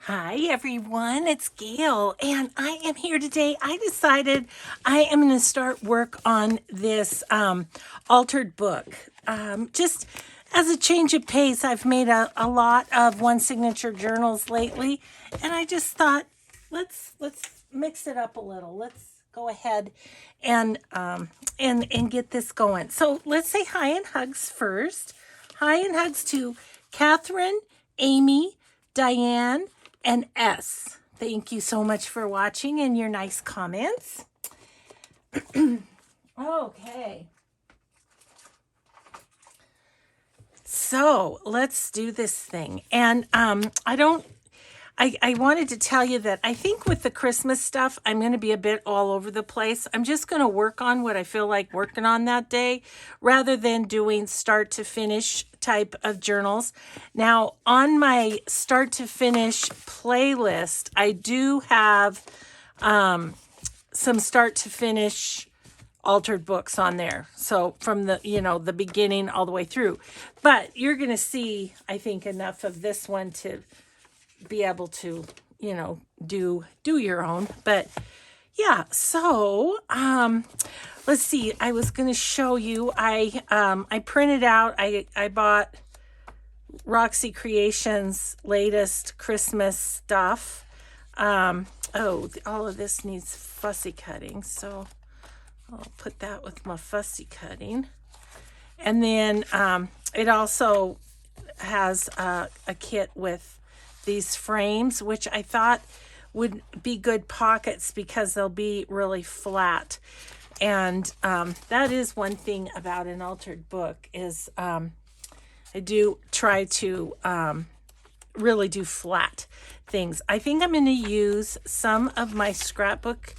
Hi everyone, it's Gail, and I am here today. I decided I am going to start work on this altered book. Just as a change of pace, I've made a lot of one signature journals lately, and I just thought let's mix it up a little. Let's go ahead and get this going. So let's say hi and hugs first. Hi and hugs to Catherine, Amy, Diane, and S. Thank you so much for watching and your nice comments. Okay. So let's do this thing. And I wanted to tell you that I think with the Christmas stuff, I'm going to be a bit all over the place. I'm just going to work on what I feel like working on that day rather than doing start to finish type of journals. Now, on my start to finish playlist, I do have some start to finish altered books on there. So from the beginning all the way through. But you're going to see, I think, enough of this one to be able to, do your own. But yeah, so let's see. I was going to show you. I printed out. I bought Roxy Creations' latest Christmas stuff. All of this needs fussy cutting, so I'll put that with my fussy cutting. And then it also has a kit with these frames, which I thought would be good pockets because they'll be really flat. And that is one thing about an altered book is I do try to really do flat things. I think I'm going to use some of my scrapbook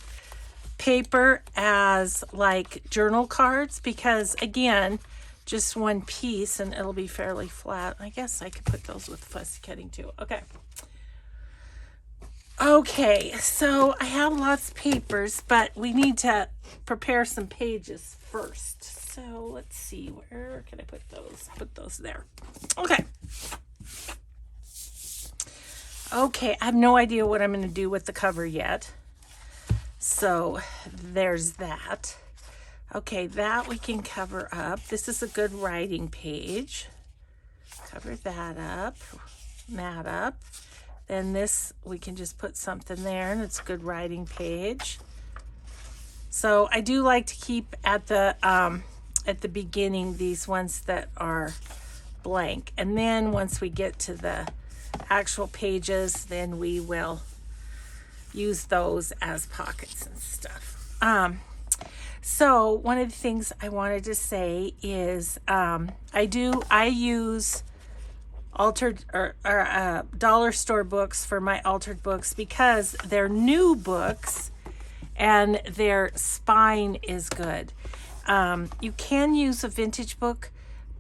paper as like journal cards because, again, just one piece and it'll be fairly flat. I guess I could put those with fussy cutting too. Okay, so I have lots of papers, but we need to prepare some pages first. So let's see, where can I put those? Put those there. Okay, I have no idea what I'm going to do with the cover yet. So there's that. Okay, that we can cover up. This is a good writing page. Cover that up. Then this, we can just put something there, and it's a good writing page. So I do like to keep at the beginning these ones that are blank. And then once we get to the actual pages, then we will use those as pockets and stuff. So one of the things I wanted to say is I use altered or dollar store books for my altered books because they're new books and their spine is good. You can use a vintage book,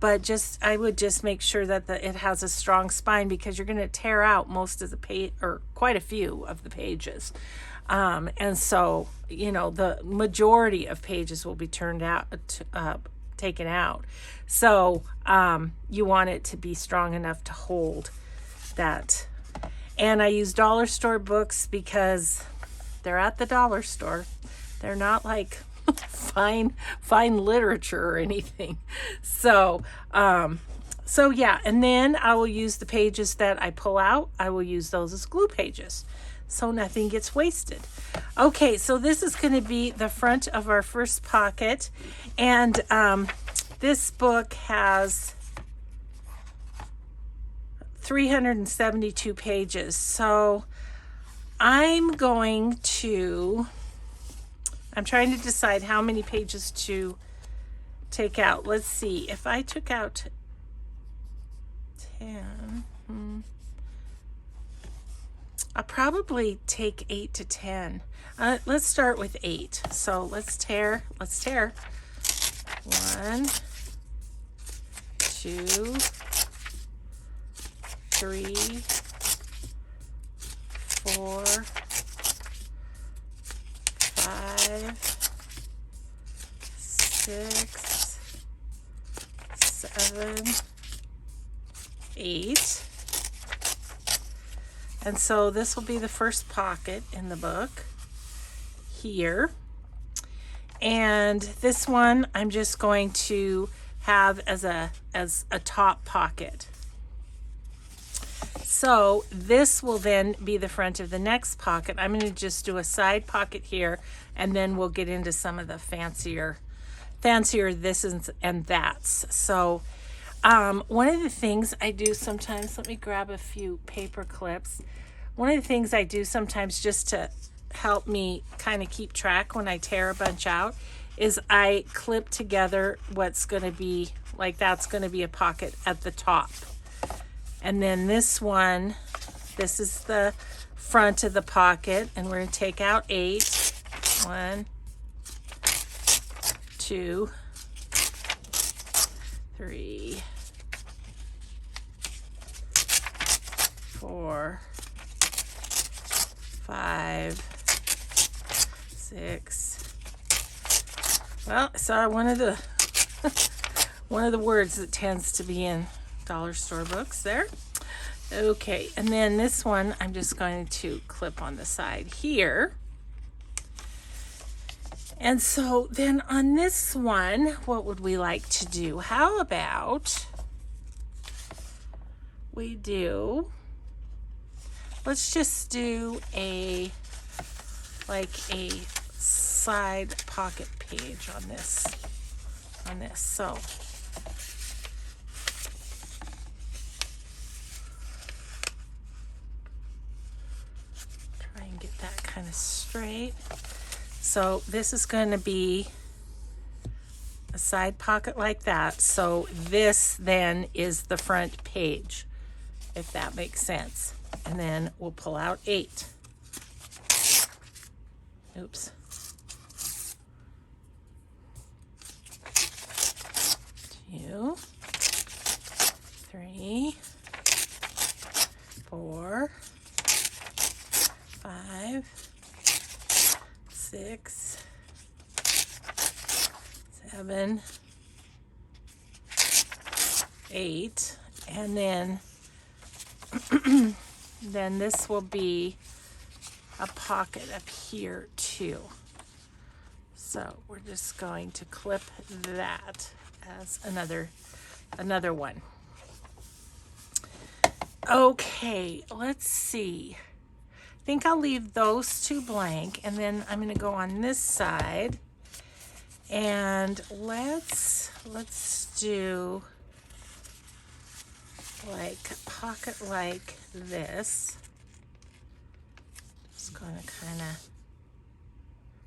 but I would just make sure that it has a strong spine because you're going to tear out most of the page or quite a few of the pages. And so, the majority of pages will be taken out. So, you want it to be strong enough to hold that. And I use dollar store books because they're at the dollar store. They're not like fine literature or anything. So yeah, and then I will use the pages that I pull out. I will use those as glue pages so nothing gets wasted. Okay, so this is going to be the front of our first pocket, and this book has 372 pages. So I'm trying to decide how many pages to take out. Let's see. If I took out 10, I'll probably take 8 to 10. Let's start with 8. So let's tear. 1, 2, 3, 4, 5, 6, 7, 8. And so this will be the first pocket in the book here. And this one I'm just going to have as a top pocket. So this will then be the front of the next pocket. I'm going to just do a side pocket here, and then we'll get into some of the fancier this and that's. So one of the things I do sometimes, let me grab a few paper clips. One of the things I do sometimes just to help me kind of keep track when I tear a bunch out is I clip together what's going to be, like that's going to be a pocket at the top. And then this one, this is the front of the pocket, and we're going to take out 8. 1, 2, 3, 4, 5, 6. Well, I saw one of the words that tends to be in dollar store books there. Okay, and then this one I'm just going to clip on the side here. And so then on this one, what would we like to do? How about we do, let's just do a side pocket page on this. So try and get that kind of straight. So this is going to be a side pocket like that. So this then is the front page, if that makes sense. And then we'll pull out 8. Oops. 2, 3, 4, 5, 6, 7, 8, and then then this will be a pocket up here too. So we're just going to clip that as another one. Okay, let's see. I think I'll leave those 2 blank, and then I'm going to go on this side, and let's do like a pocket like this. Just going to kind of,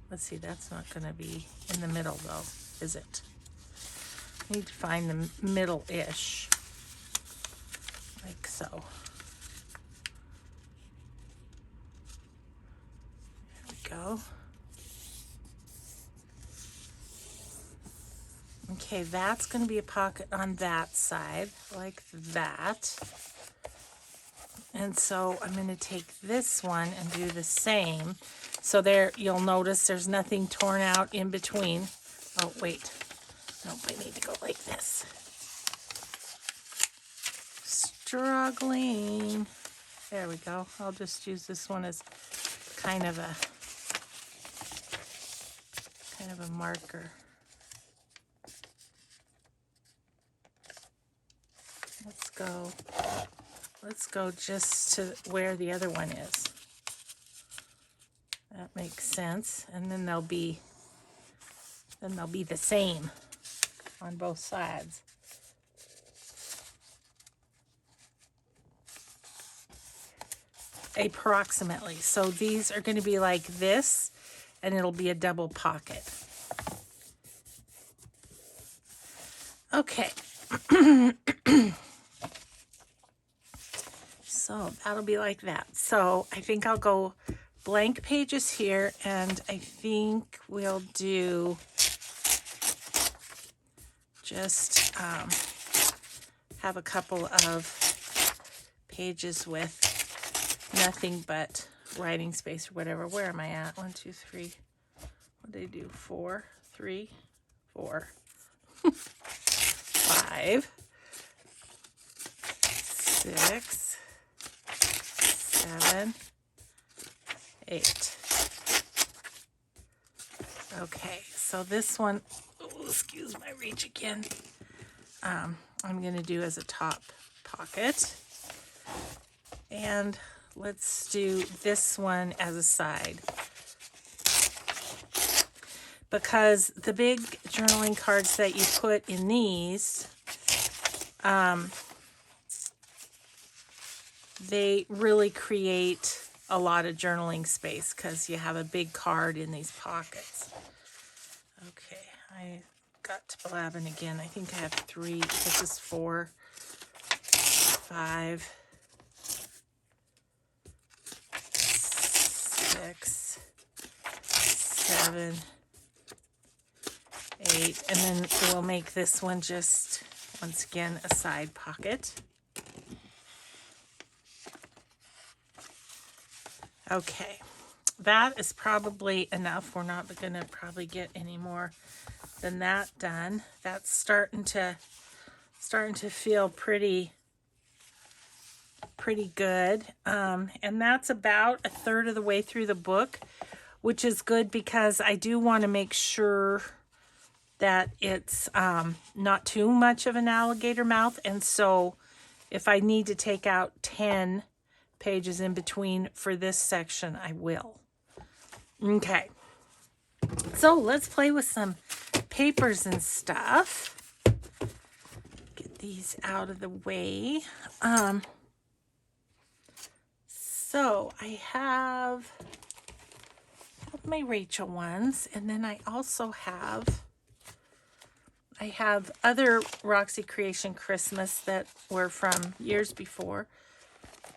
let's see, that's not going to be in the middle though, is it? I need to find the middle-ish, like so. There we go. Okay, that's going to be a pocket on that side, like that. And so I'm going to take this one and do the same. So there, you'll notice there's nothing torn out in between. Oh, wait. Nope, I need to go like this. Struggling. There we go. I'll just use this one as kind of a marker. Let's go just to where the other one is. That makes sense. And then they'll be the same on both sides. Approximately. So these are going to be like this, and it'll be a double pocket. Okay. So that'll be like that. So I think I'll go blank pages here, and I think we'll do just have a couple of pages with nothing but writing space or whatever. Where am I at? 1, 2, 3. What did I do? 4, 3, 4, 5, 6, 7, 8. Okay, so this one, oh, excuse my reach again. I'm going to do as a top pocket. And let's do this one as a side. Because the big journaling cards that you put in these, they really create a lot of journaling space because you have a big card in these pockets. Okay, I got to blabbing again. I think I have 3. This is 4, 5, 6, 7, 8, and then we'll make this one just, once again, a side pocket. Okay, that is probably enough. We're not going to probably get any more than that done. That's starting to feel pretty good. And that's about a third of the way through the book, which is good because I do want to make sure that it's not too much of an alligator mouth. And so if I need to take out 10 pages in between for this section, I will. Okay, so let's play with some papers and stuff. Get these out of the way. So I have my Rachel ones, and then I also have other Roxy Creation Christmas that were from years before.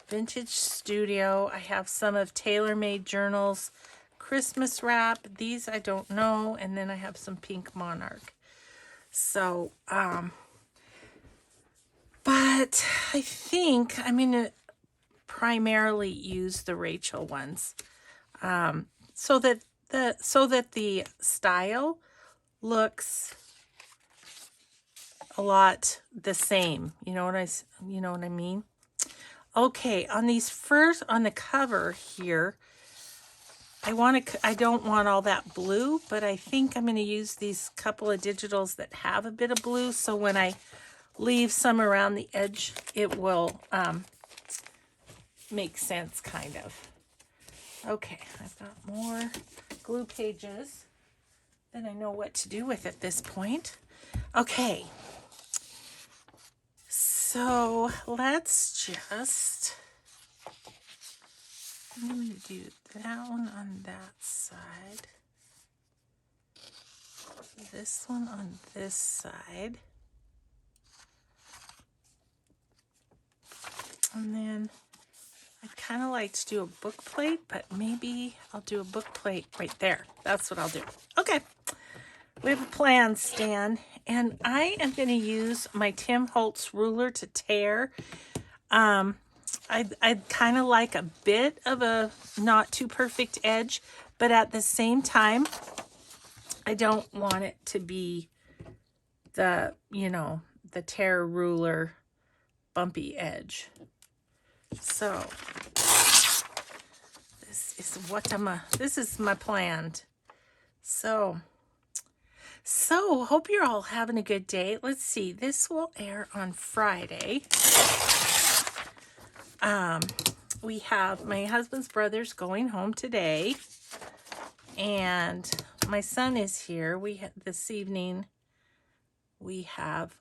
Vintage Studio. I have some of TaylorMade Journals Christmas wrap. These I don't know. And then I have some Pink Monarch. So, but I think I'm going to primarily use the Rachel ones, so that the style looks a lot the same. You know what I mean? Okay, on these first, on the cover here, I don't want all that blue, but I think I'm going to use these couple of digitals that have a bit of blue, so when I leave some around the edge, it will make sense, kind of. Okay, I've got more glue pages than I know what to do with at this point. Okay. So let's just, I'm going to do that one on that side, this one on this side, and then I'd kind of like to do a book plate, but maybe I'll do a book plate right there. That's what I'll do. Okay. We have a plan, Stan, and I am going to use my Tim Holtz ruler to tear. I'd kind of like a bit of a not too perfect edge, but at the same time, I don't want it to be the tear ruler bumpy edge. So this is my plan. So, hope you're all having a good day. Let's see, this will air on Friday. We have my husband's brother's going home today, and my son is here. This evening, we have,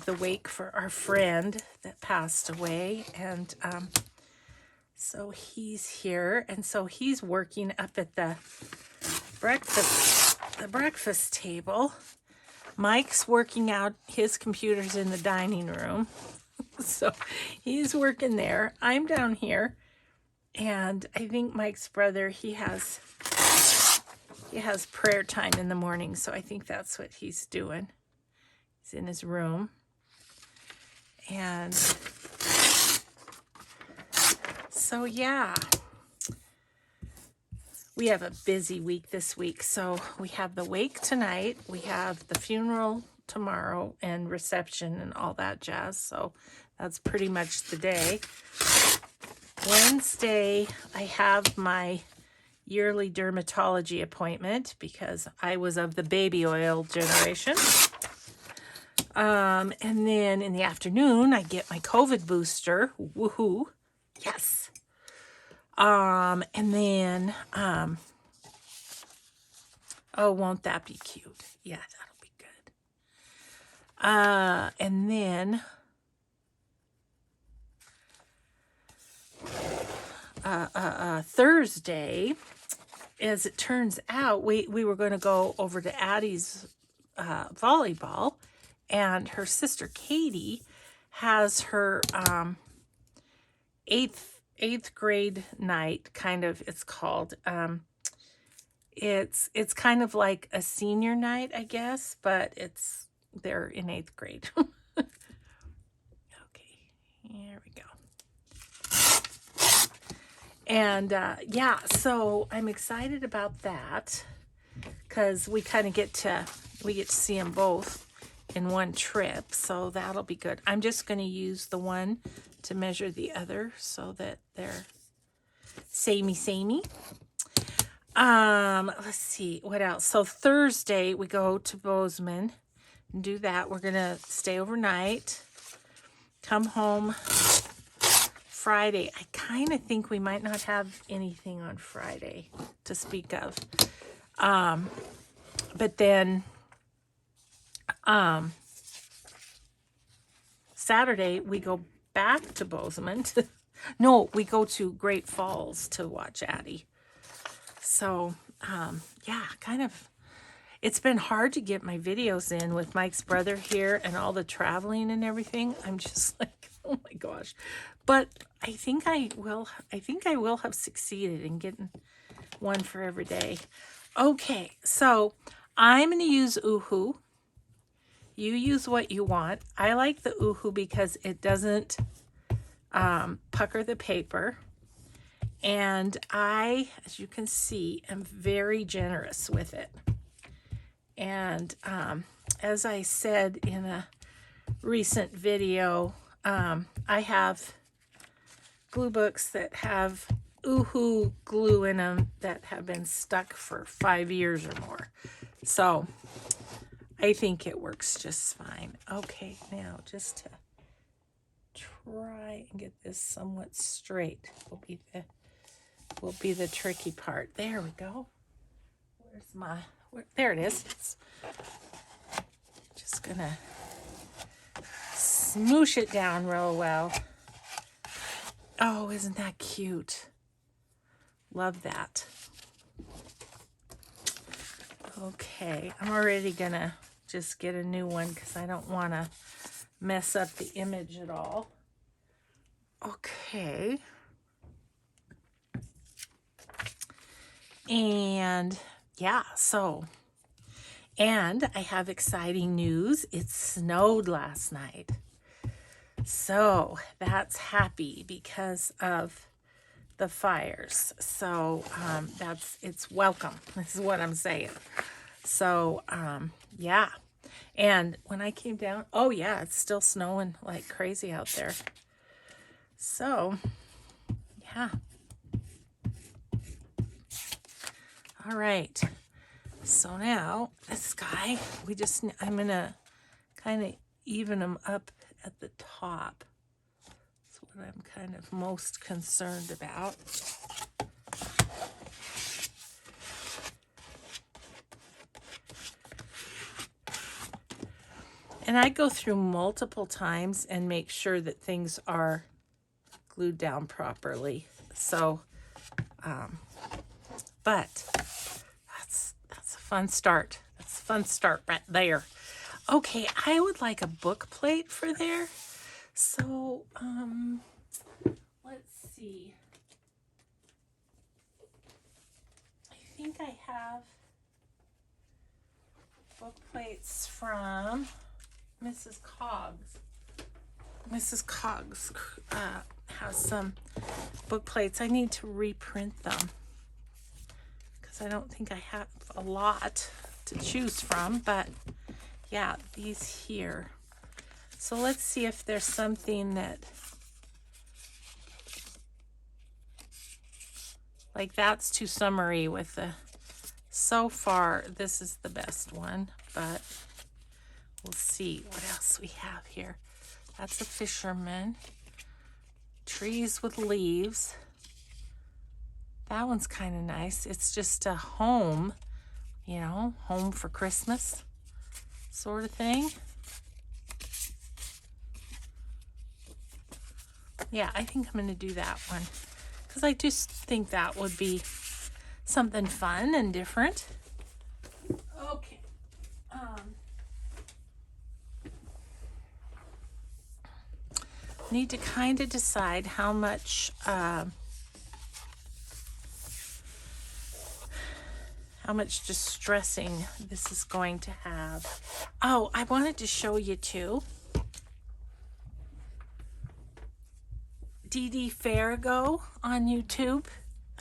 the wake for our friend that passed away, and, so he's here, and so he's working up at the breakfast table. Mike's working out his computers in the dining room. So he's working there. I'm down here, and I think Mike's brother, he has prayer time in the morning, so I think that's what he's doing. He's in his room. And so, yeah, we have a busy week this week. So we have the wake tonight. We have the funeral tomorrow and reception and all that jazz. So that's pretty much the day. Wednesday, I have my yearly dermatology appointment because I was of the baby oil generation. And then in the afternoon, I get my COVID booster. Woohoo. Yes. And then, oh, won't that be cute? Yeah, that'll be good. And then, Thursday, as it turns out, we were going to go over to Addie's volleyball, and her sister Katie has her eighth grade night, kind of. It's called. It's kind of like a senior night, I guess, but they're in 8th grade. Okay, here we go. And yeah, so I'm excited about that because we kind of get to see them both in one trip, so that'll be good. I'm just going to use the one to measure the other so that they're samey. Let's see what else. So Thursday we go to Bozeman and do that. We're gonna stay overnight, come home Friday. I kind of think we might not have anything on Friday to speak of. But then Saturday we go back to Bozeman. No, we go to Great Falls to watch Addie. So, yeah, kind of, it's been hard to get my videos in with Mike's brother here and all the traveling and everything. I'm just like, oh my gosh. But I think I will have succeeded in getting one for every day. Okay, so I'm going to use Oohoo. You use what you want. I like the Oohoo because it doesn't pucker the paper. And I, as you can see, am very generous with it. And as I said in a recent video, I have glue books that have Oohoo glue in them that have been stuck for 5 years or more. So I think it works just fine. Okay, now just to try and get this somewhat straight will be the tricky part. There we go. There it is. Just gonna smoosh it down real well. Oh, isn't that cute? Love that. Okay, I'm already gonna just get a new one because I don't want to mess up the image at all. Okay. And yeah, and I have exciting news. It snowed last night. So that's happy because of the fires. So it's welcome. This is what I'm saying. So yeah. And when I came down, oh yeah, it's still snowing like crazy out there. So yeah. All right, so now this guy, I'm gonna kind of even him up at the top. That's what I'm kind of most concerned about. And I go through multiple times and make sure that things are glued down properly. So, but that's a fun start. That's a fun start right there. Okay, I would like a book plate for there. So, let's see. I think I have book plates from Mrs. Coggs. Mrs. Coggs has some book plates. I need to reprint them because I don't think I have a lot to choose from, but Yeah, these here. So let's see if there's something that, like, that's too summery with the, so far this is the best one, but we'll see what else we have here. That's a fisherman. Trees with leaves. That one's kind of nice. It's just a home, you know, home for Christmas sort of thing. Yeah, I think I'm going to do that one because I just think that would be something fun and different. Okay. Need to kind of decide how much distressing this is going to have. Oh, I wanted to show you too. Farago on YouTube.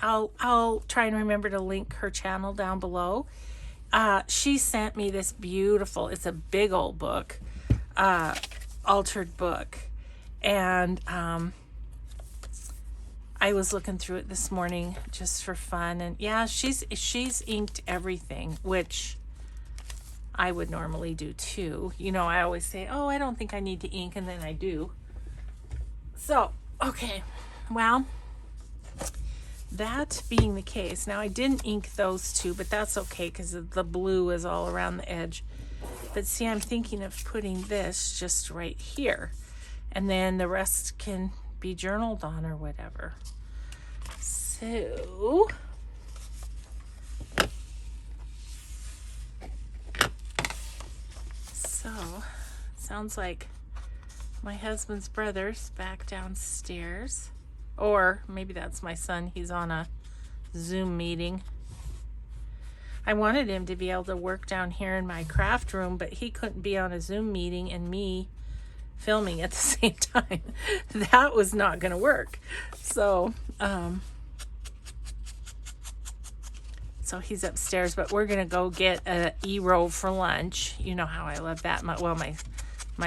I'll try and remember to link her channel down below. She sent me this beautiful, it's a big old book, altered book. And I was looking through it this morning just for fun. And yeah, she's inked everything, which I would normally do too. You know, I always say, oh, I don't think I need to ink, and then I do. So, okay, well, that being the case, now I didn't ink those two, but that's okay because the blue is all around the edge. But see, I'm thinking of putting this just right here, and then the rest can be journaled on or whatever. So sounds like my husband's brother's back downstairs, or maybe that's my son. He's on a Zoom meeting. I wanted him to be able to work down here in my craft room, but he couldn't be on a Zoom meeting and me filming at the same time. That was not going to work. So he's upstairs, but we're going to go get a E-roll for lunch. You know how I love that. My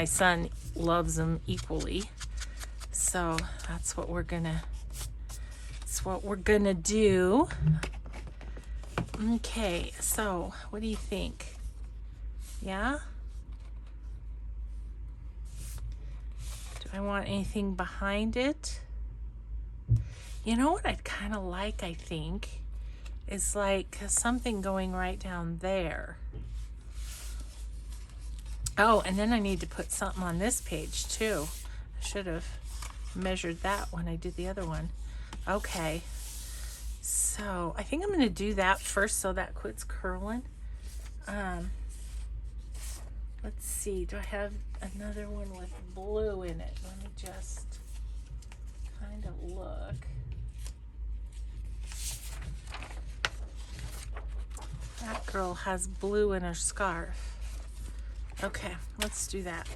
son loves them equally. So that's what we're going to do. Okay, so what do you think? Yeah? Do I want anything behind it? You know what I'd kind of like, I think, is like something going right down there. Oh, and then I need to put something on this page too. I should have measured that when I did the other one. Okay. So I think I'm going to do that first so that quits curling. Let's see. Do I have another one with blue in it? Let me just kind of look. That girl has blue in her scarf. Okay, let's do that.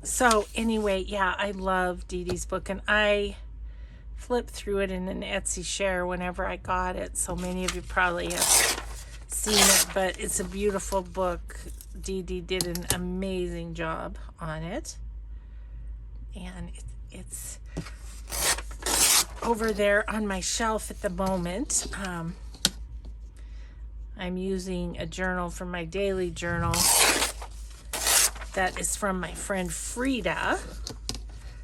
So anyway, yeah, I love Dee Dee's book, and I flipped through it in an Etsy share whenever I got it, so many of you probably have seen it, but it's a beautiful book. Dee Dee did an amazing job on it, and it's over there on my shelf at the moment. I'm using a journal from my daily journal that is from my friend Frida.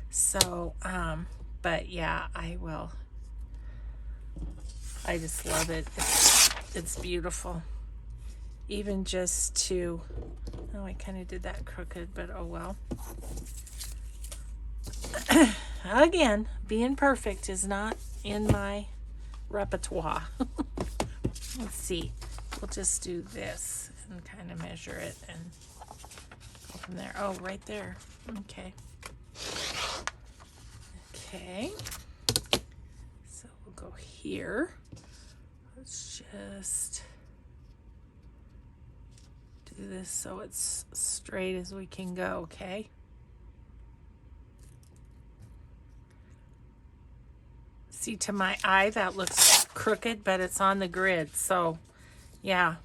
So, but yeah, I just love it. It's beautiful. Even just to, oh, I kind of did that crooked, but oh well. Again, being perfect is not in my repertoire. Let's see. We'll just do this and kind of measure it and go from there. Oh, right there. Okay. Okay. So we'll go here. Let's just do this so it's straight as we can go, okay? See, to my eye, that looks crooked, but it's on the grid. So, yeah.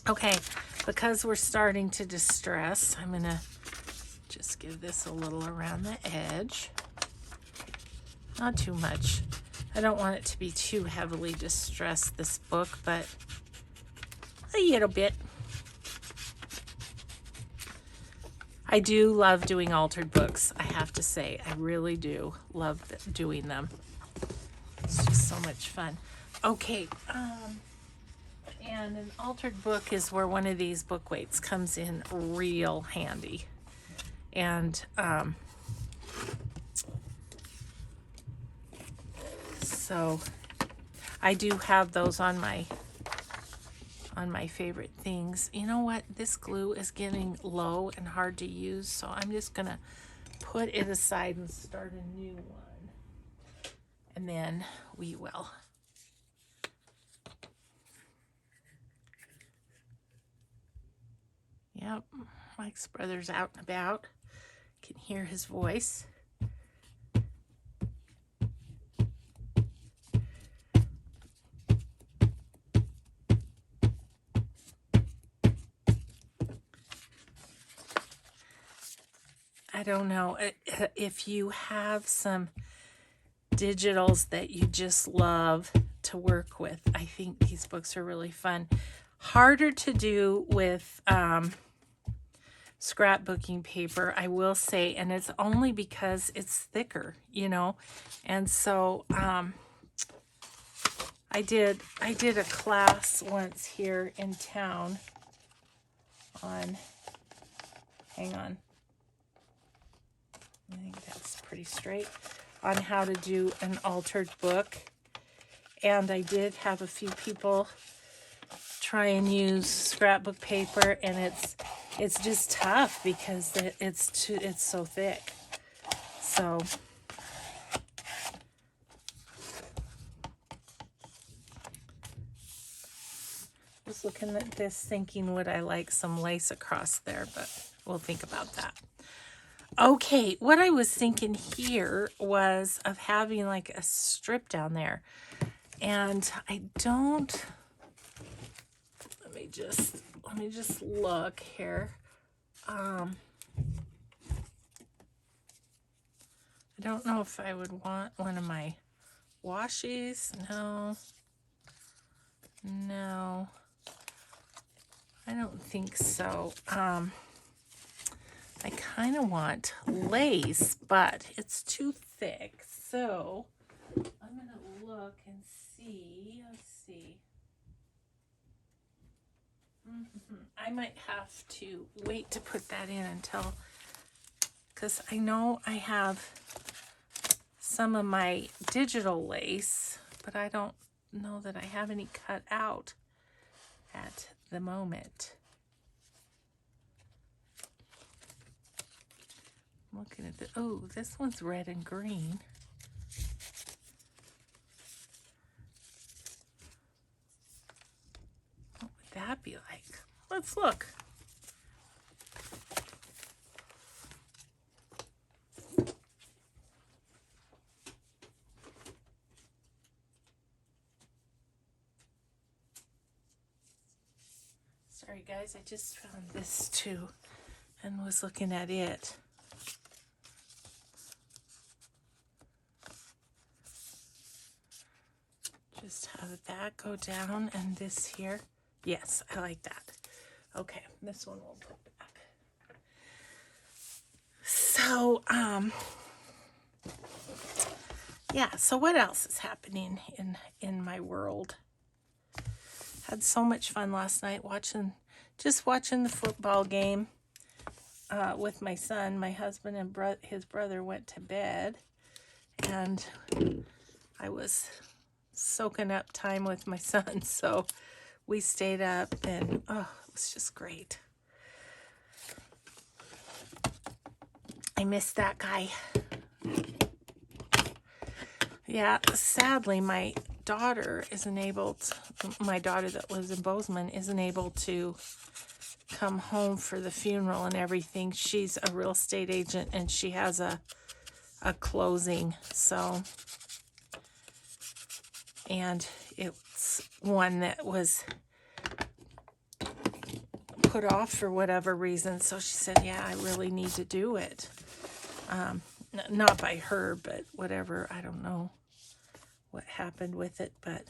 Okay, because we're starting to distress, I'm going to just give this a little around the edge. Not too much. I don't want it to be too heavily distressed, this book, but a little bit. I do love doing altered books, I have to say. I really do love doing them. It's just so much fun. Okay, and an altered book is where one of these book weights comes in real handy. And so I do have those on my favorite things. You know what? This glue is getting low and hard to use, so I'm just gonna put it aside and start a new one. And then we will. Yep, Mike's brother's out and about. Can hear his voice. I don't know if you have some digitals that you just love to work with. I think these books are really fun. Harder to do with scrapbooking paper, I will say, and it's only because it's thicker, you know. And so I did a class once here in town on, hang on, I think that's pretty straight, on how to do an altered book. And I did have a few people try and use scrapbook paper, and it's just tough because it's so thick. So I was looking at this thinking, would I like some lace across there, but we'll think about that. Okay, what I was thinking here was of having like a strip down there. And I don't, let me just look here. I don't know if I would want one of my washies. No, I don't think so. I kind of want lace, but it's too thick. So I'm going to look and see. Let's see. I might have to wait to put that in until, because I know I have some of my digital lace, but I don't know that I have any cut out at the moment. I'm looking at the, oh, this one's red and green. What would that be like? Let's look. Sorry guys, I just found this too and was looking at it. Just have that go down and this here. Yes, I like that. Okay, this one we'll put back. So, yeah, so what else is happening in my world? Had so much fun last night watching the football game with my son. My husband and his brother went to bed, and I was soaking up time with my son, so we stayed up, and oh, it was just great. I miss that guy. Yeah, sadly, my daughter my daughter that lives in Bozeman isn't able to come home for the funeral and everything. She's a real estate agent, and she has a closing, so And it's one that was put off for whatever reason. So she said, yeah, I really need to do it. Not by her, but whatever. I don't know what happened with it. But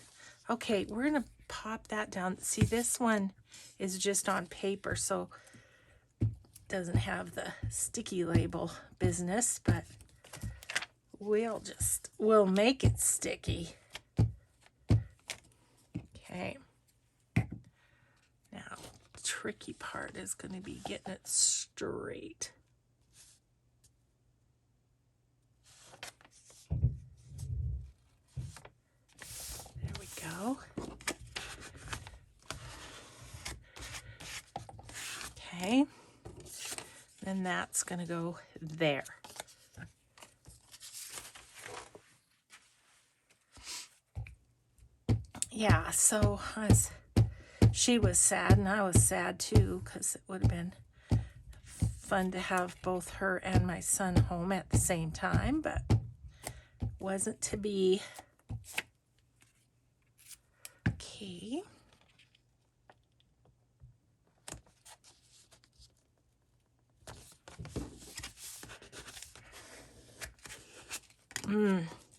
okay, we're going to pop that down. See, this one is just on paper, so doesn't have the sticky label business, but we'll make it sticky. Okay. Now, the tricky part is going to be getting it straight. There we go. Okay. Then that's going to go there. Yeah, so she was sad and I was sad too, because it would have been fun to have both her and my son home at the same time, but wasn't to be. Okay.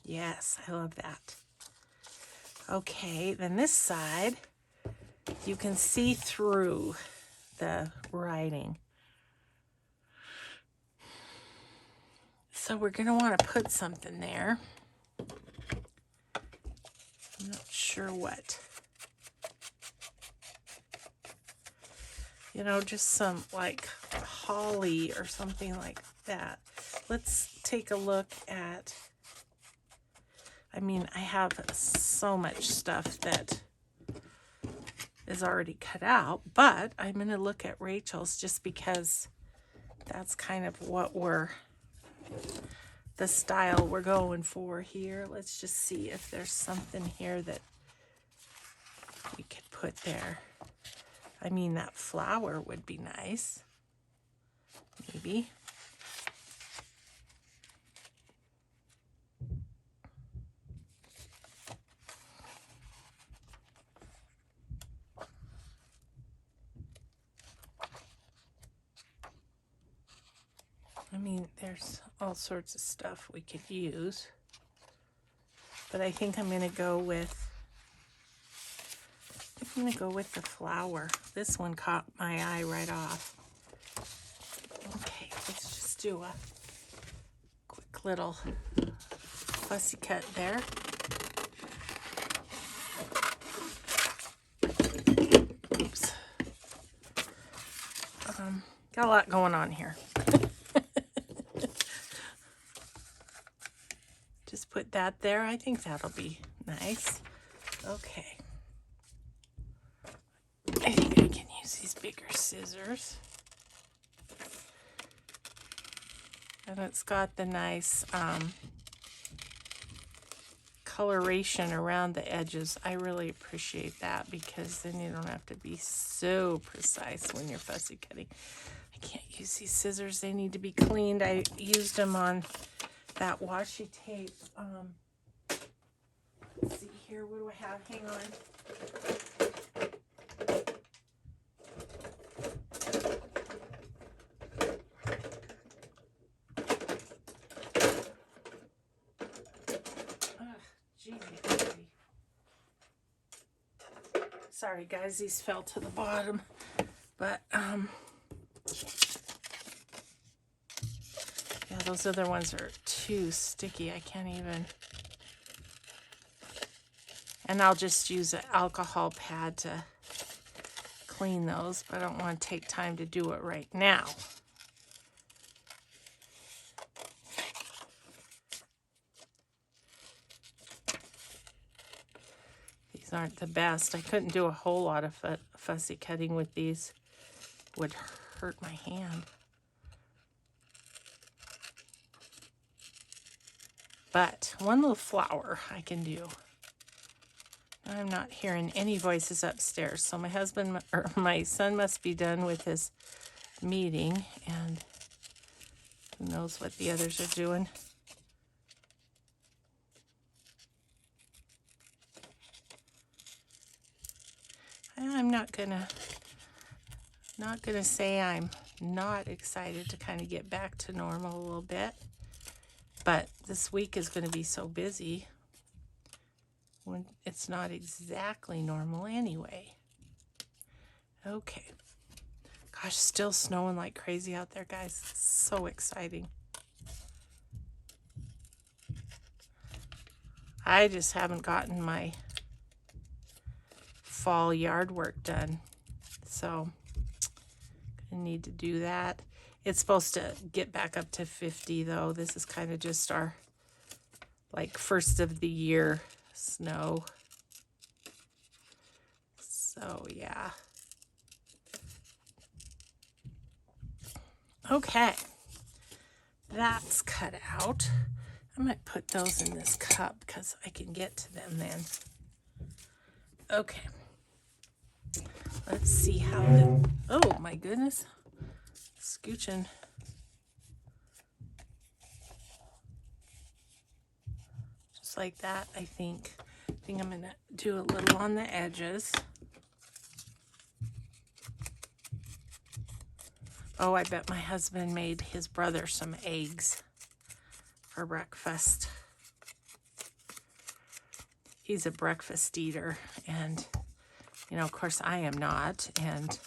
Yes, I love that. Okay, then this side, you can see through the writing. So we're going to want to put something there. I'm not sure what. You know, just some like holly or something like that. Let's take a look at, I mean, I have so much stuff that is already cut out, but I'm going to look at Rachel's just because that's kind of what the style we're going for here. Let's just see if there's something here that we could put there. I mean, that flower would be nice. Maybe. I mean, there's all sorts of stuff we could use. But I think I'm going to go with the flower. This one caught my eye right off. Okay, let's just do a quick little fussy cut there. Oops. Got a lot going on here. Just put that there. I think that'll be nice. Okay. I think I can use these bigger scissors. And it's got the nice coloration around the edges. I really appreciate that because then you don't have to be so precise when you're fussy cutting. I can't use these scissors. They need to be cleaned. I used them on that washi tape. Let's see here. What do I have? Hang on. Sorry guys, these fell to the bottom, but yeah, those other ones are too sticky. I can't even. And I'll just use an alcohol pad to clean those, but I don't want to take time to do it right now. These aren't the best. I couldn't do a whole lot of fussy cutting with these. Would hurt my hand. But one little flower I can do. I'm not hearing any voices upstairs, so my husband or my son must be done with his meeting, and who knows what the others are doing. I'm not gonna say I'm not excited to kind of get back to normal a little bit, but this week is going to be so busy when it's not exactly normal anyway. Okay. Gosh, still snowing like crazy out there, guys. So exciting. I just haven't gotten my fall yard work done, so I need to do that. It's supposed to get back up to 50 though. This is kind of just our like first of the year snow. So yeah. Okay, that's cut out. I might put those in this cup because I can get to them then. Okay. Let's see how the, oh my goodness, scooching. Just like that, I think. I think I'm gonna do a little on the edges. Oh, I bet my husband made his brother some eggs for breakfast. He's a breakfast eater, and you know, of course I am not, and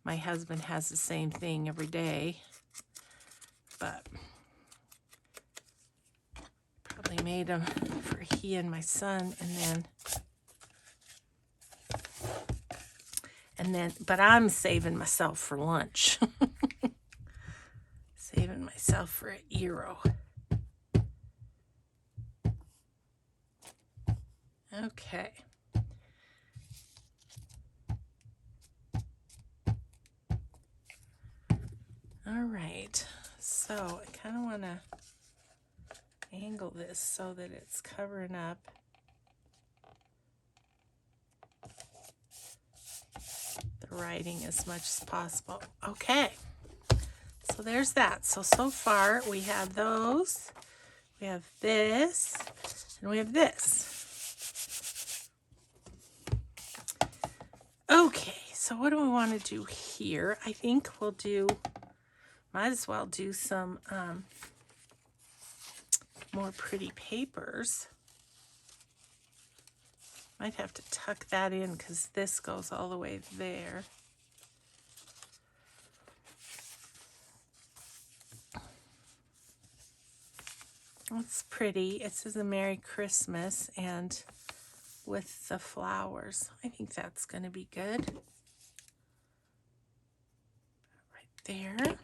my husband has the same thing every day, but probably made them for he and my son, and then, but I'm saving myself for lunch. Saving myself for a gyro. Okay. All right. So I kind of want to angle this so that it's covering up the writing as much as possible. Okay. So there's that. So far we have those. We have this. And we have this. Okay, so what do we want to do here? I think we'll do, might as well do some more pretty papers. Might have to tuck that in because this goes all the way there. It's pretty. It says a Merry Christmas and with the flowers. I think that's going to be good. Right there.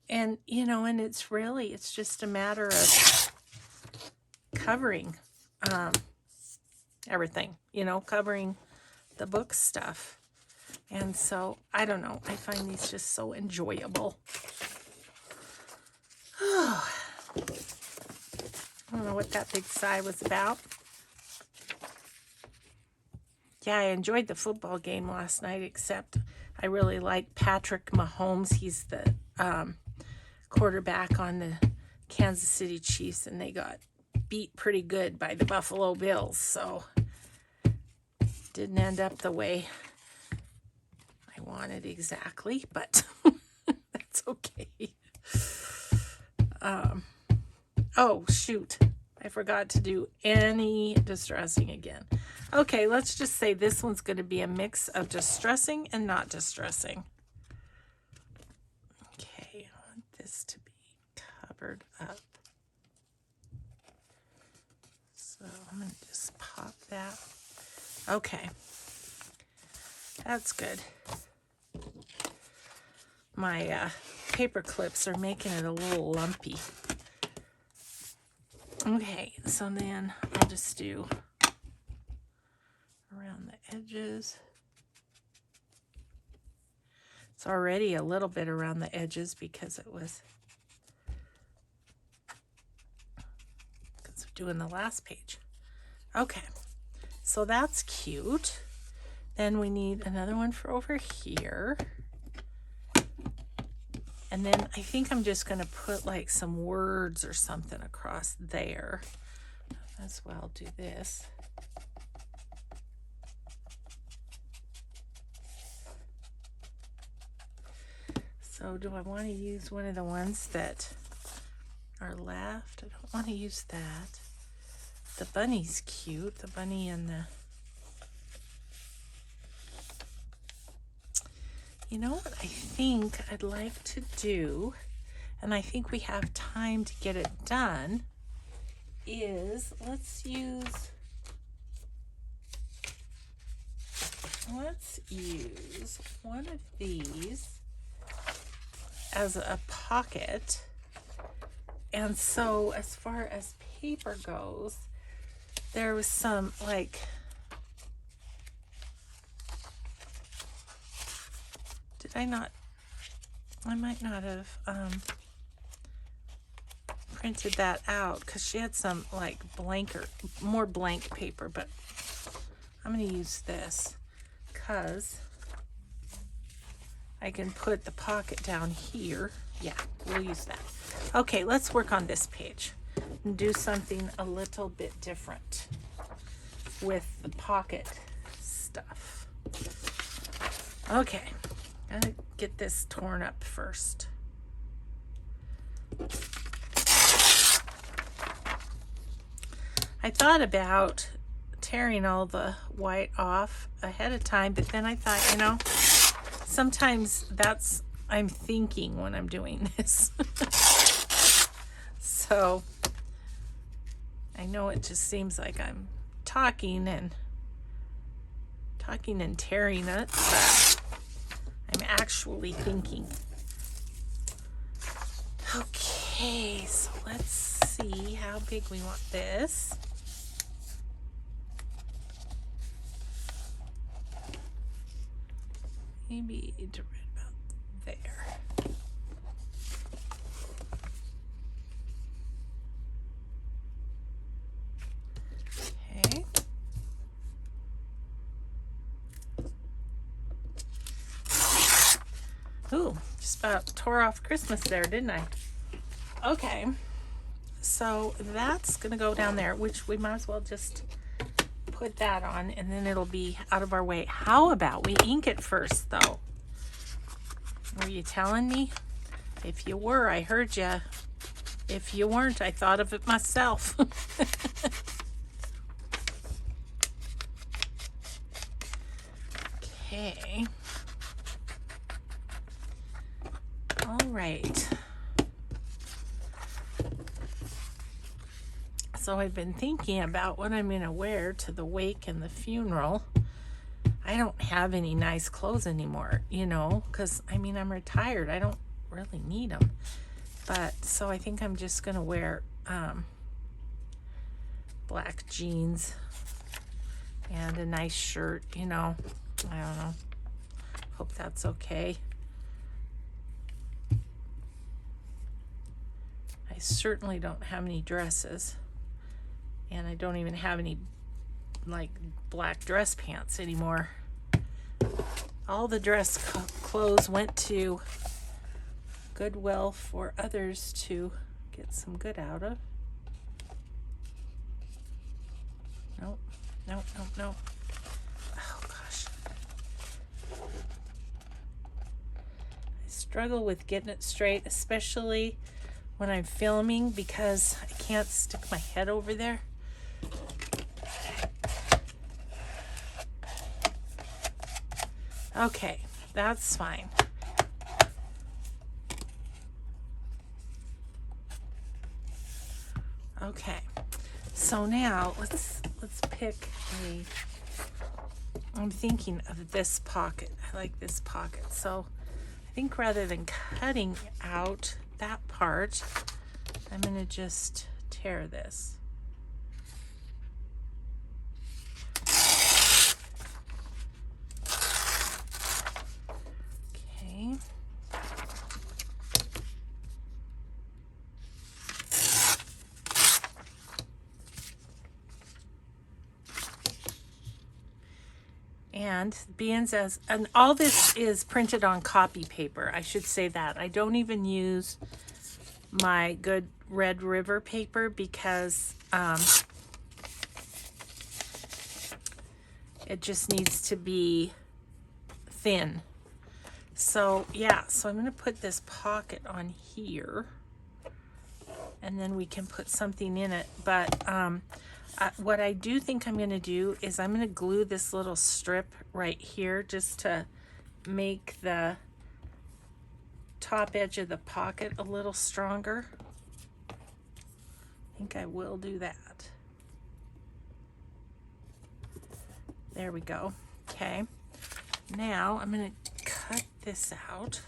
And, you know, and it's really, it's just a matter of covering everything, you know, covering the book stuff. And so, I don't know, I find these just so enjoyable. Oh, I don't know what that big sigh was about. Yeah, I enjoyed the football game last night, except I really like Patrick Mahomes. He's the quarterback on the Kansas City Chiefs, and they got beat pretty good by the Buffalo Bills, so didn't end up the way I wanted exactly, but that's okay. Oh, shoot. I forgot to do any distressing again. Okay, let's just say this one's going to be a mix of distressing and not distressing. Okay, I want this to be covered up. So I'm going to just pop that. Okay. That's good. My paper clips are making it a little lumpy. Okay, so then I'll just do around the edges. It's already a little bit around the edges because it was doing the last page. Okay, so that's cute. Then we need another one for over here. And then I think I'm just going to put like some words or something across there. as well do this. So do I want to use one of the ones that are left? I don't want to use that. The bunny's cute. The bunny and the... You know what I think I'd like to do, and I think we have time to get it done, is let's use one of these as a pocket. And so as far as paper goes, there was some like, did I not, I might not have printed that out because she had some like more blank paper, but I'm going to use this because I can put the pocket down here. Yeah, we'll use that. Okay, let's work on this page and do something a little bit different with the pocket stuff. Okay, gotta get this torn up first. I thought about tearing all the white off ahead of time, but then I thought, you know, sometimes that's I'm thinking when I'm doing this. So I know it just seems like I'm talking and tearing it, but I'm actually thinking. Okay, so let's see how big we want this. Maybe to right about there. Okay. Ooh, just about tore off Christmas there, didn't I? Okay, so that's gonna go down there, which we might as well just put that on and then it'll be out of our way. How about we ink it first though? Were you telling me? If you were, I heard you. If you weren't, I thought of it myself. Okay. All right. So I've been thinking about what I'm going to wear to the wake and the funeral. I don't have any nice clothes anymore, you know, because I mean, I'm retired. I don't really need them. But so I think I'm just going to wear black jeans and a nice shirt, you know. I don't know. Hope that's okay. I certainly don't have any dresses. And I don't even have any like black dress pants anymore. All the dress clothes went to Goodwill for others to get some good out of. Nope, nope, nope, nope. Oh gosh. I struggle with getting it straight, especially when I'm filming because I can't stick my head over there. Okay, that's fine. Okay, so now let's pick a. I'm thinking of this pocket. I like this pocket. So I think rather than cutting out that part, I'm gonna just tear this. Okay. And and all this is printed on copy paper. I should say that. I don't even use my good Red River paper because It just needs to be thin. So yeah, so I'm going to put this pocket on here, and then we can put something in it. But what I do think I'm going to do is I'm going to glue this little strip right here just to make the top edge of the pocket a little stronger. I think I will do that. There we go. Okay. Now I'm going to cut this out.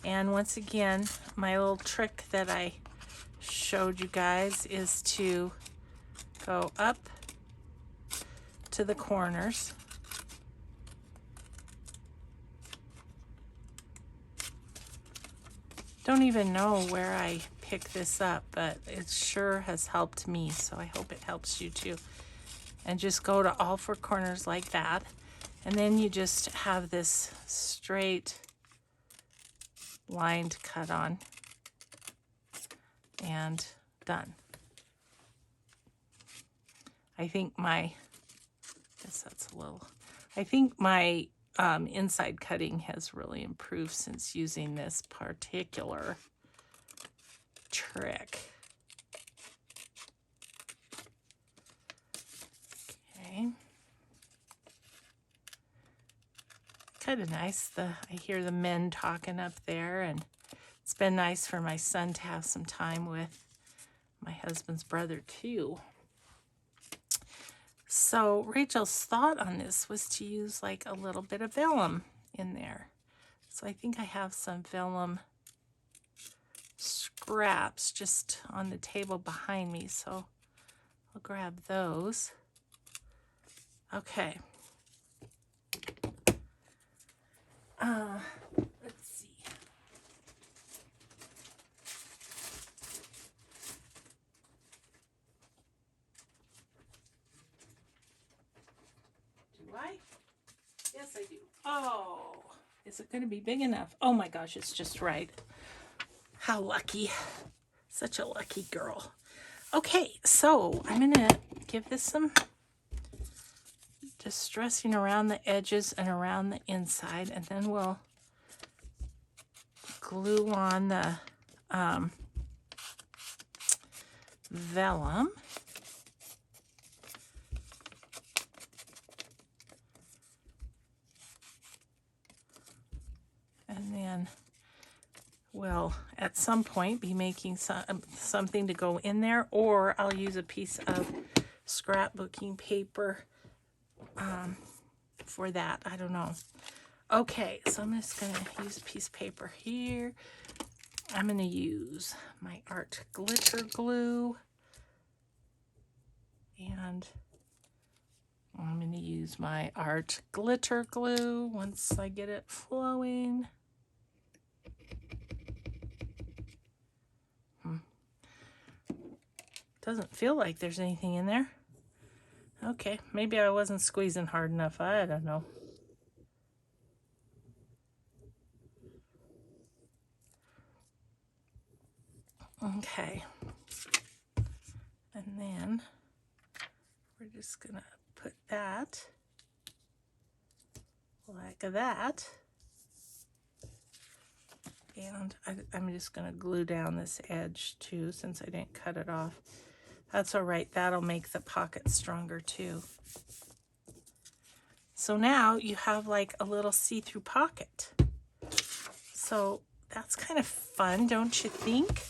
And once again, my little trick that I showed you guys is to go up to the corners. Don't even know where I picked this up, but it sure has helped me, so I hope it helps you too. And just go to all four corners like that. And then you just have this straight line to cut on. And done. I think my, I think my inside cutting has really improved since using this particular trick. Okay. Kind of nice. I hear the men talking up there, and it's been nice for my son to have some time with my husband's brother too. So Rachel's thought on this was to use like a little bit of vellum in there. So I think I have some vellum scraps just on the table behind me. So I'll grab those. Okay. Let's see. Do I? Yes, I do. Oh, is it going to be big enough? Oh my gosh, it's just right. How lucky. Such a lucky girl. Okay, so I'm going to give this some distressing around the edges and around the inside, and then we'll glue on the vellum. And then we'll at some point be making something to go in there, or I'll use a piece of scrapbooking paper for that. I don't know. Okay, so I'm just going to use a piece of paper here. I'm going to use my art glitter glue, and I'm going to use my art glitter glue once I get it flowing. Doesn't feel like there's anything in there. Okay, maybe I wasn't squeezing hard enough. I don't know. Okay. And then we're just gonna put that like that. And I'm just gonna glue down this edge too, since I didn't cut it off. That's all right, that'll make the pocket stronger too. So now you have like a little see-through pocket. So that's kind of fun, don't you think?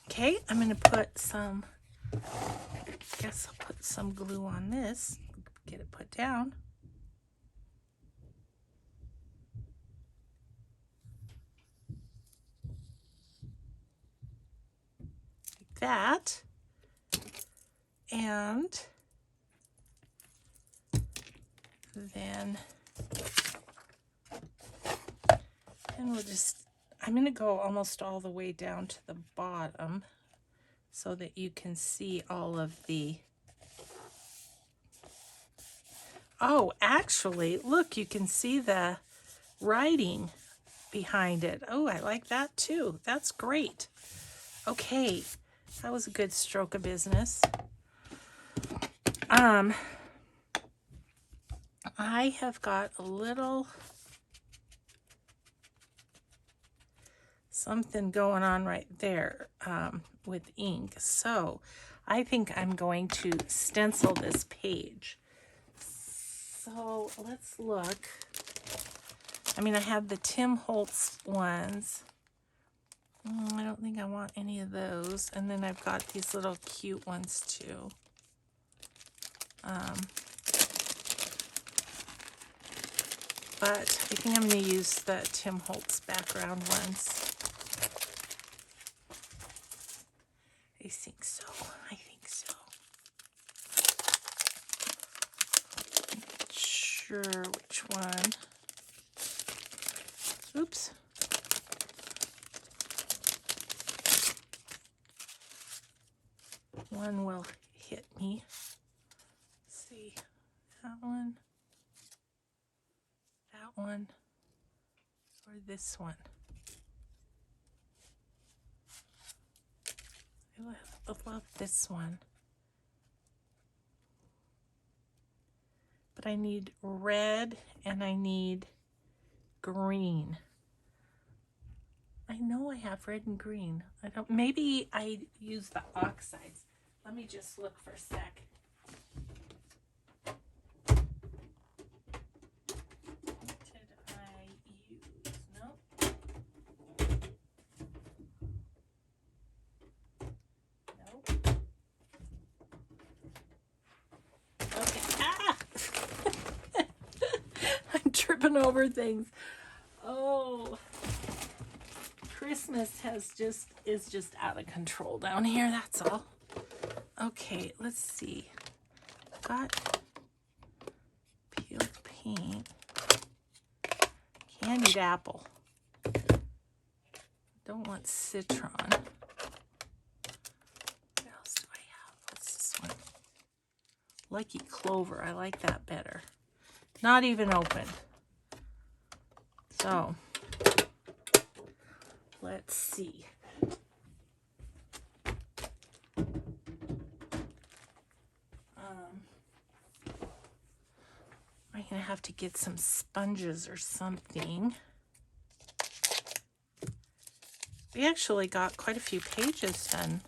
Okay, I'm gonna put some, I guess I'll put some glue on this, get it put down. Like that. And then we'll just, I'm going to go almost all the way down to the bottom so that you can see all of the, oh, actually, look, you can see the writing behind it. Oh, I like that too. That's great. Okay, that was a good stroke of business. I have got a little something going on right there with ink. So I think I'm going to stencil this page. So let's look. I mean, I have the Tim Holtz ones. I don't think I want any of those. And then I've got these little cute ones too. But I think I'm going to use the Tim Holtz background ones. I think so. I think so. Not sure which one. Oops. One will hit me. Let's see. That one. That one. Or this one. I love this one. But I need red and I need green. I know I have red and green. I don't, maybe I use the oxides. Let me just look for a sec. What did I use? Nope. Nope. Okay. Ah! I'm tripping over things. Oh. Christmas is just out of control down here, that's all. Okay, let's see. Got peeled paint. Candied apple. Don't want citron. What else do I have? What's this one? Lucky Clover. I like that better. Not even open. So, let's see. I'm gonna have to get some sponges or something. We actually got quite a few pages done.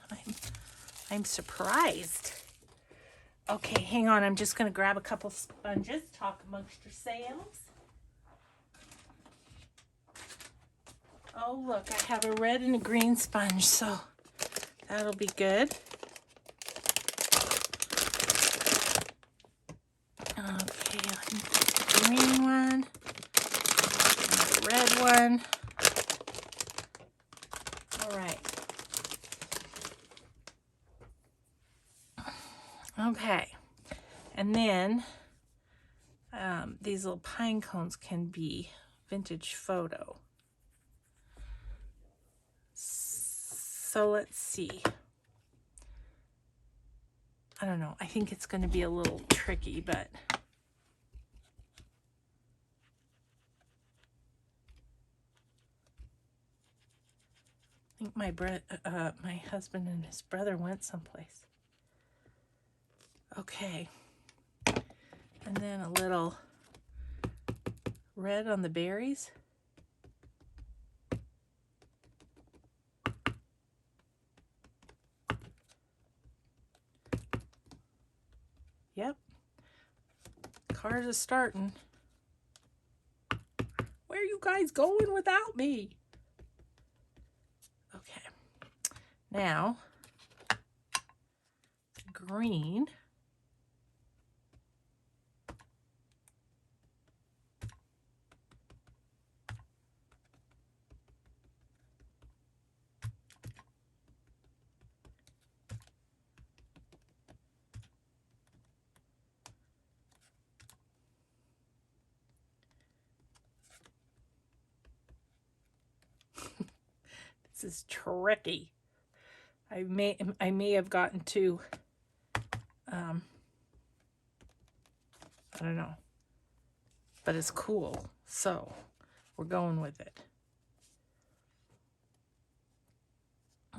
I'm surprised. Okay, hang on. I'm just gonna grab a couple sponges. Talk amongst yourselves. Oh, look, I have a red and a green sponge, so that'll be good. Okay, let me get the green one and the red one. All right. Okay, and then these little pine cones can be vintage photo. So let's see. I don't know. I think it's going to be a little tricky, but I think my husband and his brother went someplace. Okay. And then a little red on the berries. Yep. Cars are starting. Where are you guys going without me? Okay. Now, green. This is tricky. I may have gotten too, I don't know, but it's cool. So we're going with it.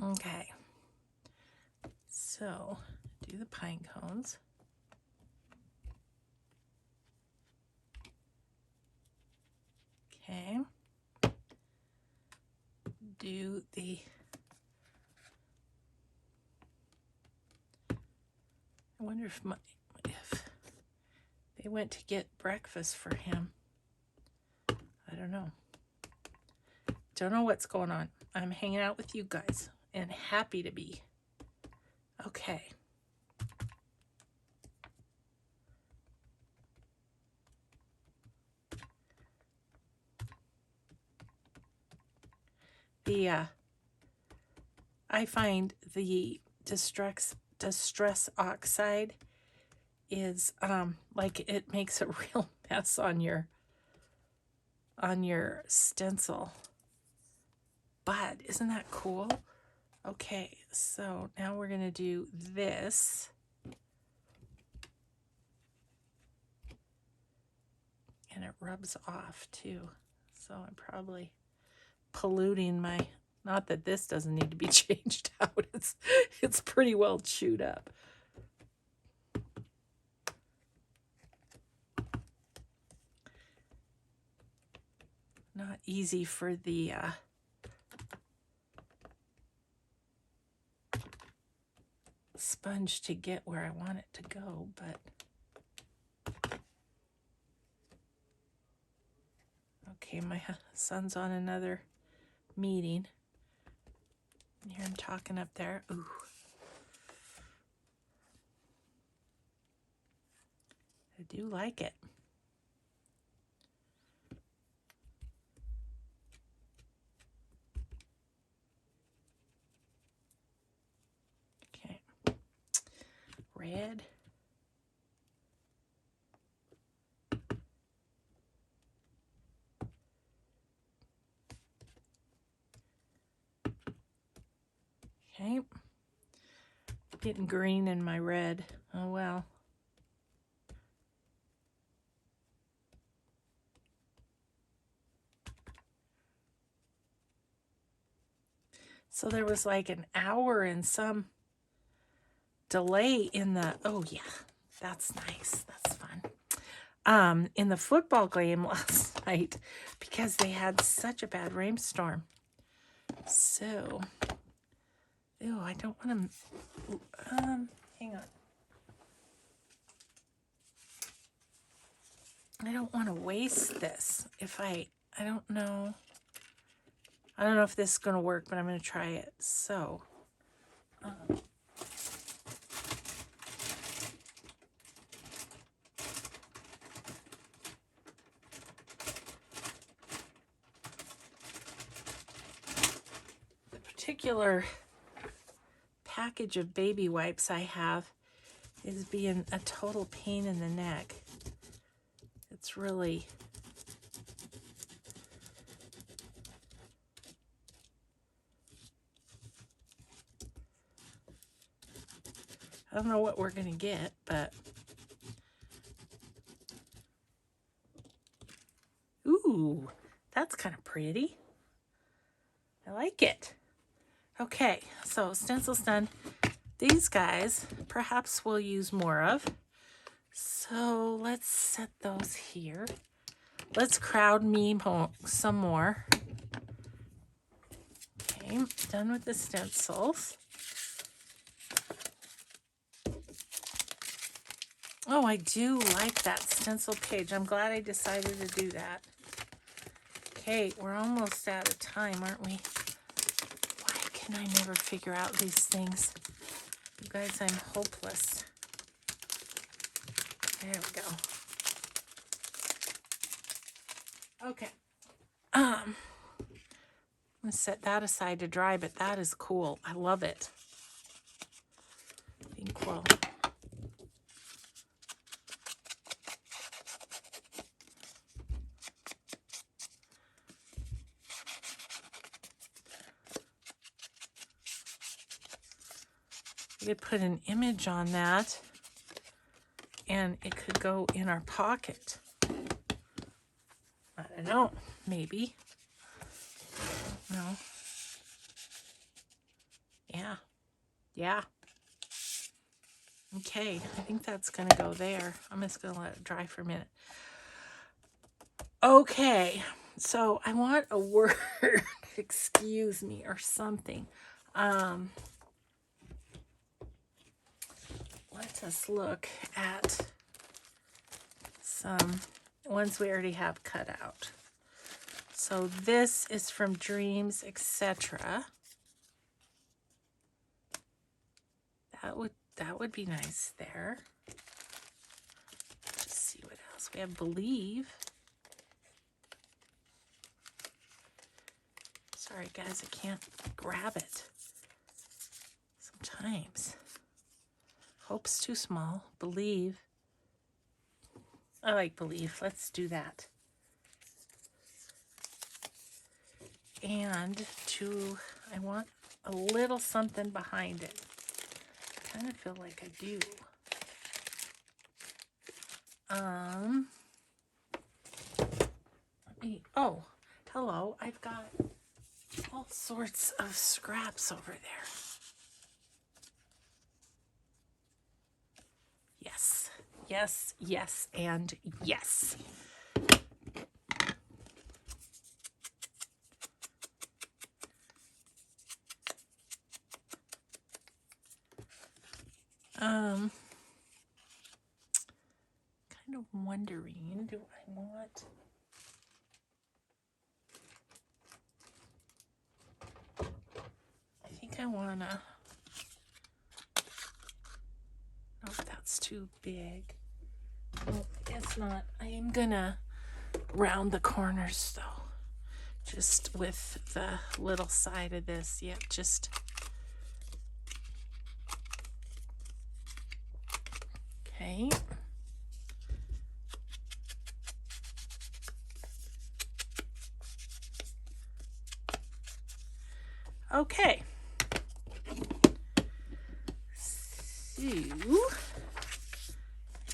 Okay. So do the pine cones. Okay. Do the... I wonder if they went to get breakfast for him. I don't know. Don't know what's going on. I'm hanging out with you guys and happy to be. Okay. I find the distress oxide is like it makes a real mess on your stencil. But isn't that cool? Okay, so now we're gonna do this. And it rubs off too. So I'm probably polluting my, not that this doesn't need to be changed out. It's pretty well chewed up. Not easy for the sponge to get where I want it to go, but okay, my son's on another meeting. You hear him talking up there. Ooh. I do like it. Okay. Red. Okay. Getting green in my red. Oh well. So there was like an hour and some delay in the, oh yeah, that's nice. That's fun. In the football game last night because they had such a bad rainstorm. So, ew, I don't want to, hang on. I don't want to waste this. If I don't know. I don't know if this is going to work, but I'm going to try it. So, the particular package of baby wipes I have is being a total pain in the neck. It's really... I don't know what we're going to get, but... Ooh, that's kind of pretty. I like it. Okay, so stencil's done. These guys, perhaps we'll use more of. So let's set those here. Let's crowd me some more. Okay, done with the stencils. Oh, I do like that stencil page. I'm glad I decided to do that. Okay, we're almost out of time, aren't we? Why can I never figure out these things? You guys, I'm hopeless. There we go. Okay. I'm going to set that aside to dry, but that is cool. I love it. I think we'll... We could put an image on that and it could go in our pocket. I don't know, maybe. No. Yeah. Yeah. Okay, I think that's going to go there. I'm just going to let it dry for a minute. Okay. So I want a word, excuse me, or something. Let us look at some ones we already have cut out. So this is from Dreams, etc. That would be nice there. Let's see what else we have. Believe. Sorry guys, I can't grab it. Sometimes. Hope's too small. Believe. I like Believe. Let's do that. And I want a little something behind it. I kind of feel like I do. Oh, hello. I've got all sorts of scraps over there. Yes, yes, yes, and yes. Kind of wondering, do I want... I think I want to... Oh, that's too big. Oh, it's not. I am going to round the corners, though. Just with the little side of this. Yep, just... Okay. Okay. So, I'm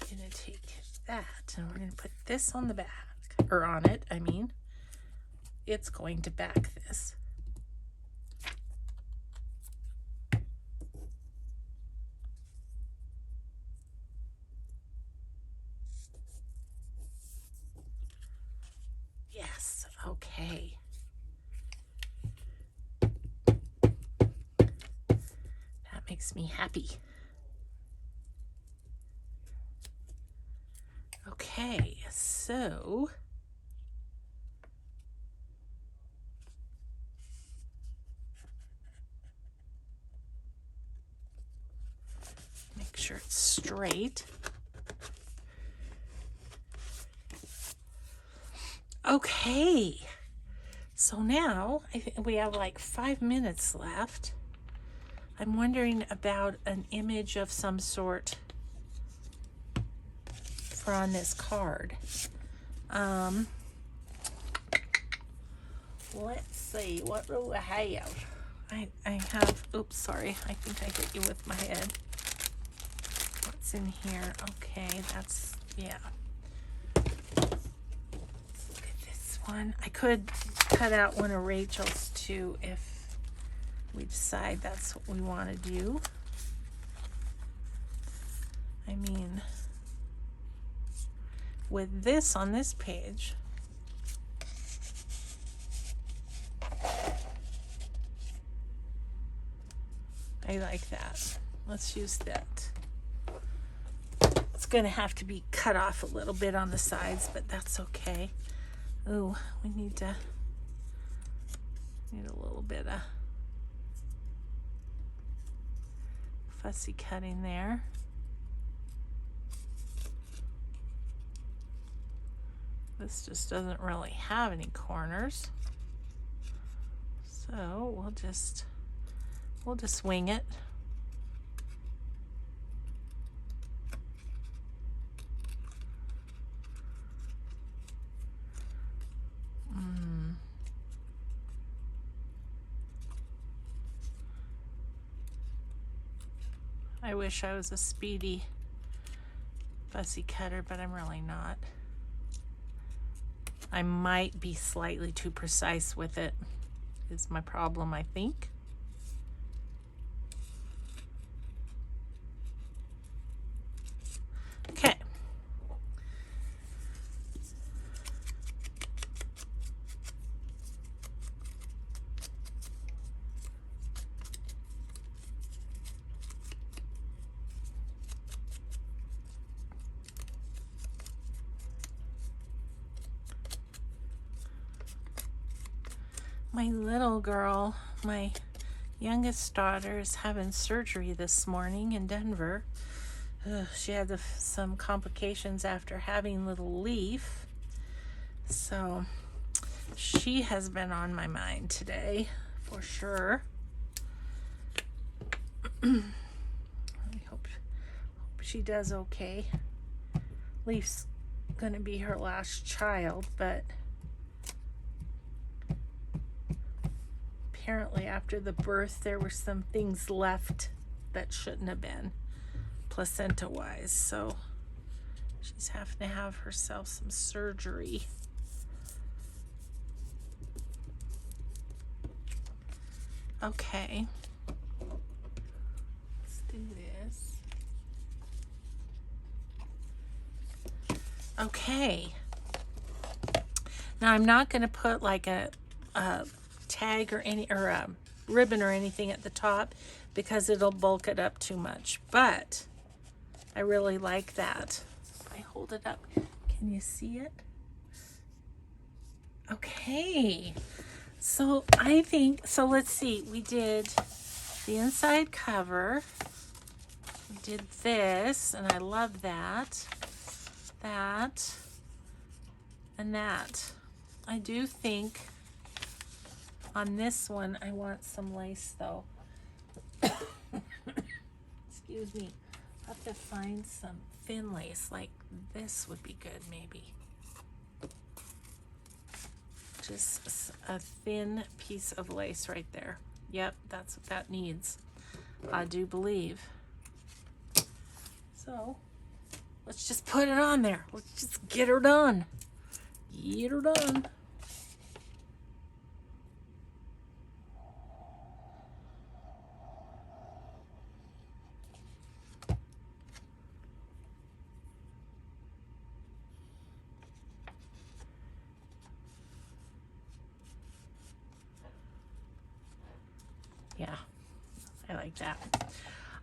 going to take that and we're going to put this on the back, or on it, I mean. It's going to back this. Yes, okay. That makes me happy. Okay, so make sure it's straight. Okay, so now I think we have like 5 minutes left. I'm wondering about an image of some sort for on this card. Let's see, what do I have? I have, oops, sorry, I think I hit you with my head. What's in here? Okay, that's, yeah. Let's look at this one. I could cut out one of Rachel's too if we decide that's what we want to do. I mean, with this on this page, I like that. Let's use that. It's going to have to be cut off a little bit on the sides, but that's okay. Oh, we need a little bit of fussy cutting there. This just doesn't really have any corners. So we'll just wing it. I wish I was a speedy fussy cutter, but I'm really not. I might be slightly too precise with it, is my problem, I think. Okay. My little girl, my youngest daughter, is having surgery this morning in Denver. She had some complications after having little Leaf. So she has been on my mind today for sure. I hope she does okay. Leaf's going to be her last child, but apparently after the birth there were some things left that shouldn't have been, placenta wise, so she's having to have herself some surgery. Okay, let's do this. Okay, now I'm not going to put like a tag or a ribbon or anything at the top because it'll bulk it up too much, but I really like that. If I hold it up, can you see it? Okay, so I think, so let's see, we did the inside cover, we did this, and I love that, and that. I do think on this one, I want some lace though. Excuse me. I'll have to find some thin lace, like this would be good maybe. Just a thin piece of lace right there. Yep, that's what that needs, I do believe. So, let's just put it on there. Let's just get her done. Get her done. Yeah, I like that.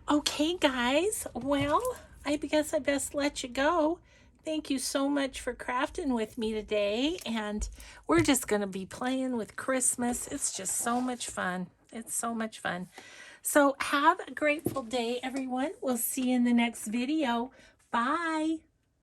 Okay, guys. Well, I guess I best let you go. Thank you so much for crafting with me today. And we're just going to be playing with Christmas. It's just so much fun. It's so much fun. So have a grateful day, everyone. We'll see you in the next video. Bye.